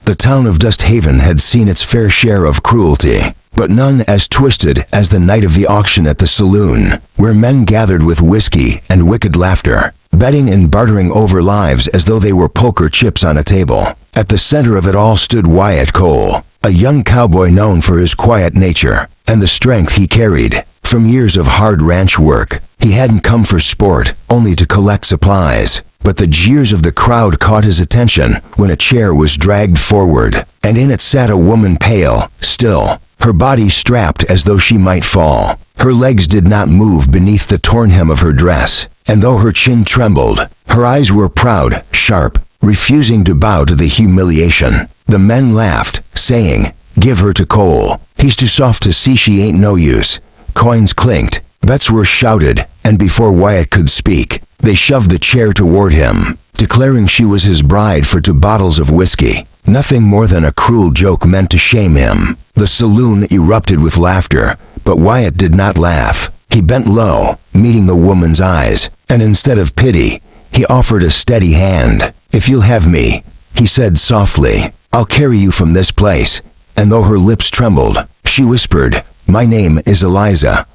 The town of Dusthaven had seen its fair share of cruelty, but none as twisted as the night of the auction at the saloon, where men gathered with whiskey and wicked laughter, betting and bartering over lives as though they were poker chips on a table. At the center of it all stood Wyatt Cole, a young cowboy known for his quiet nature and the strength he carried. From years of hard ranch work, he hadn't come for sport, only to collect supplies. But the jeers of the crowd caught his attention when a chair was dragged forward, and in it sat a woman pale, still, her body strapped as though she might fall. Her legs did not move beneath the torn hem of her dress, and though her chin trembled, her eyes were proud, sharp, refusing to bow to the humiliation. The men laughed, saying, "Give her to Cole. He's too soft to see she ain't no use." Coins clinked, bets were shouted, and before Wyatt could speak, they shoved the chair toward him, declaring she was his bride for 2 bottles of whiskey. Nothing more than a cruel joke meant to shame him. The saloon erupted with laughter, but Wyatt did not laugh. He bent low, meeting the woman's eyes, and instead of pity, he offered a steady hand. "If you'll have me," he said softly, "I'll carry you from this place." And though her lips trembled, she whispered, "My name is Eliza."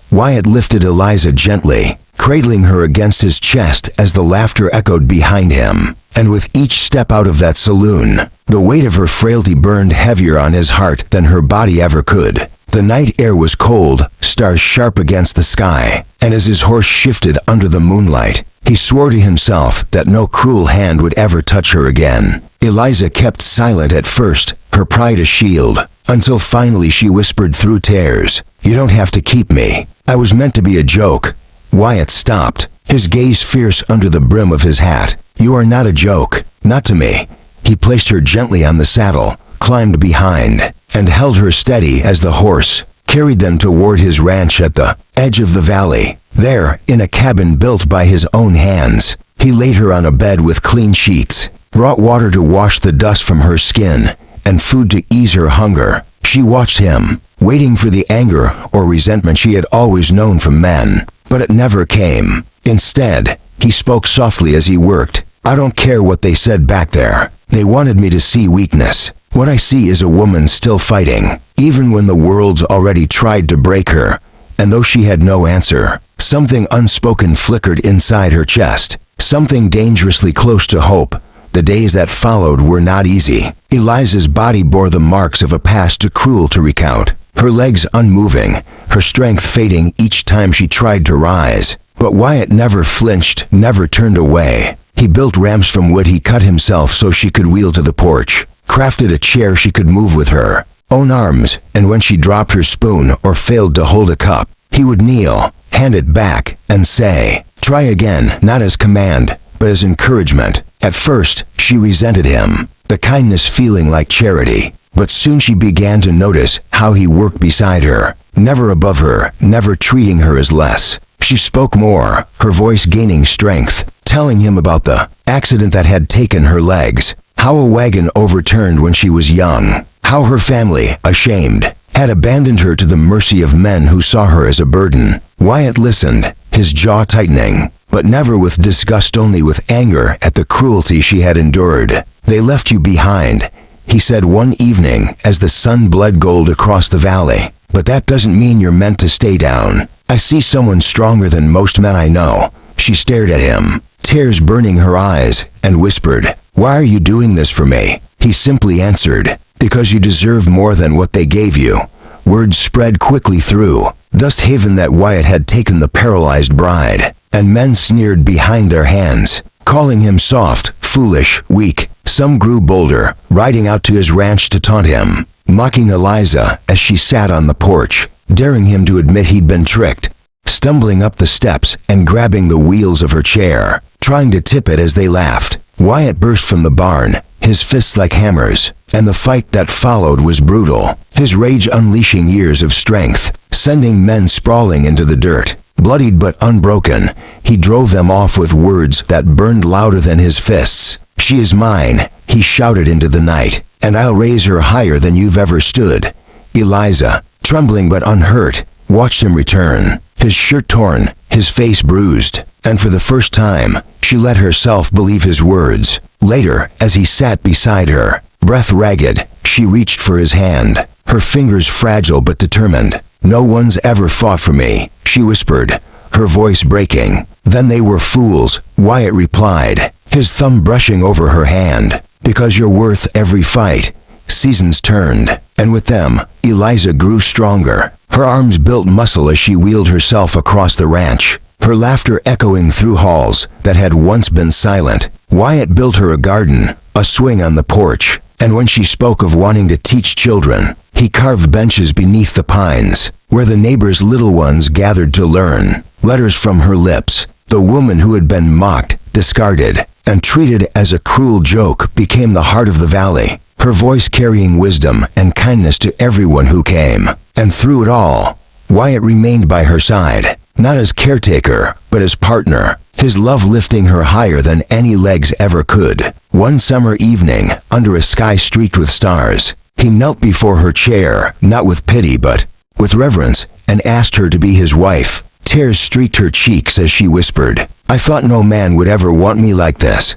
Wyatt lifted Eliza gently, cradling her against his chest as the laughter echoed behind him. And with each step out of that saloon, the weight of her frailty burned heavier on his heart than her body ever could. The night air was cold, stars sharp against the sky, and as his horse shifted under the moonlight, he swore to himself that no cruel hand would ever touch her again. Eliza kept silent at first, her pride a shield, until finally she whispered through tears, "You don't have to keep me. I was meant to be a joke." Wyatt stopped, his gaze fierce under the brim of his hat. "You are not a joke, not to me." He placed her gently on the saddle, climbed behind, and held her steady as the horse carried them toward his ranch at the edge of the valley. There, in a cabin built by his own hands, he laid her on a bed with clean sheets, brought water to wash the dust from her skin, and food to ease her hunger. She watched him, waiting for the anger or resentment she had always known from men, but it never came. Instead, he spoke softly as he worked. "I don't care what they said back there. They wanted me to see weakness. What I see is a woman still fighting, even when the world's already tried to break her." And though she had no answer, something unspoken flickered inside her chest, something dangerously close to hope. The days that followed were not easy. Eliza's body bore the marks of a past too cruel to recount, her legs unmoving, her strength fading each time she tried to rise. But Wyatt never flinched, never turned away. He built ramps from wood he cut himself so she could wheel to the porch, crafted a chair she could move with her own arms, and when she dropped her spoon or failed to hold a cup, he would kneel, hand it back, and say, "Try again," not as command, but as encouragement. At first, she resented him, the kindness feeling like charity, but soon she began to notice how he worked beside her, never above her, never treating her as less. She spoke more, her voice gaining strength, telling him about the accident that had taken her legs, how a wagon overturned when she was young, how her family, ashamed, had abandoned her to the mercy of men who saw her as a burden. Wyatt listened, his jaw tightening, but never with disgust, only with anger at the cruelty she had endured. "They left you behind," he said one evening as the sun bled gold across the valley. "But that doesn't mean you're meant to stay down. I see someone stronger than most men I know." She stared at him, tears burning her eyes, and whispered, "Why are you doing this for me?" He simply answered, "Because you deserve more than what they gave you." Word spread quickly through Dusthaven that Wyatt had taken the paralyzed bride, and men sneered behind their hands, calling him soft, foolish, weak. Some grew bolder, riding out to his ranch to taunt him, mocking Eliza as she sat on the porch, daring him to admit he'd been tricked, stumbling up the steps and grabbing the wheels of her chair, trying to tip it as they laughed. Wyatt burst from the barn, his fists like hammers, and the fight that followed was brutal, his rage unleashing years of strength, sending men sprawling into the dirt. Bloodied but unbroken, he drove them off with words that burned louder than his fists. "She is mine," he shouted into the night, "and I'll raise her higher than you've ever stood." Eliza, trembling but unhurt, watched him return, his shirt torn, his face bruised, and for the first time, she let herself believe his words. Later, as he sat beside her, Breath ragged, she reached for his hand, her fingers fragile but determined. "No one's ever fought for me," she whispered, her voice breaking. "Then they were fools," Wyatt replied, his thumb brushing over her hand. "Because you're worth every fight." Seasons turned, and with them, Eliza grew stronger. Her arms built muscle as she wheeled herself across the ranch, her laughter echoing through halls that had once been silent. Wyatt built her a garden, a swing on the porch, and when she spoke of wanting to teach children, he carved benches beneath the pines, where the neighbors' little ones gathered to learn. Letters from her lips, the woman who had been mocked, discarded, and treated as a cruel joke became the heart of the valley, her voice carrying wisdom and kindness to everyone who came. And through it all, Wyatt remained by her side, not as caretaker, but as partner, his love lifting her higher than any legs ever could. One summer evening, under a sky streaked with stars, he knelt before her chair, not with pity but with reverence, and asked her to be his wife. Tears streaked her cheeks as she whispered, "I thought no man would ever want me like this."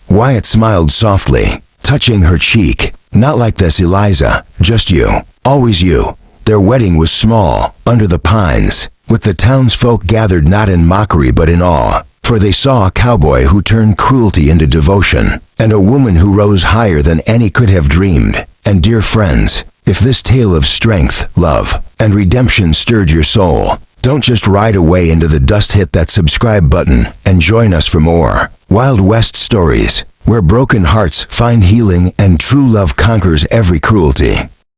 Wyatt smiled softly, touching her cheek. "Not like this, Eliza, just you, always you." Their wedding was small, under the pines, with the townsfolk gathered not in mockery but in awe, for they saw a cowboy who turned cruelty into devotion, and a woman who rose higher than any could have dreamed. And dear friends, if this tale of strength, love, and redemption stirred your soul, don't just ride away into the dust. Hit that subscribe button and join us for more Wild West stories, where broken hearts find healing and true love conquers every cruelty.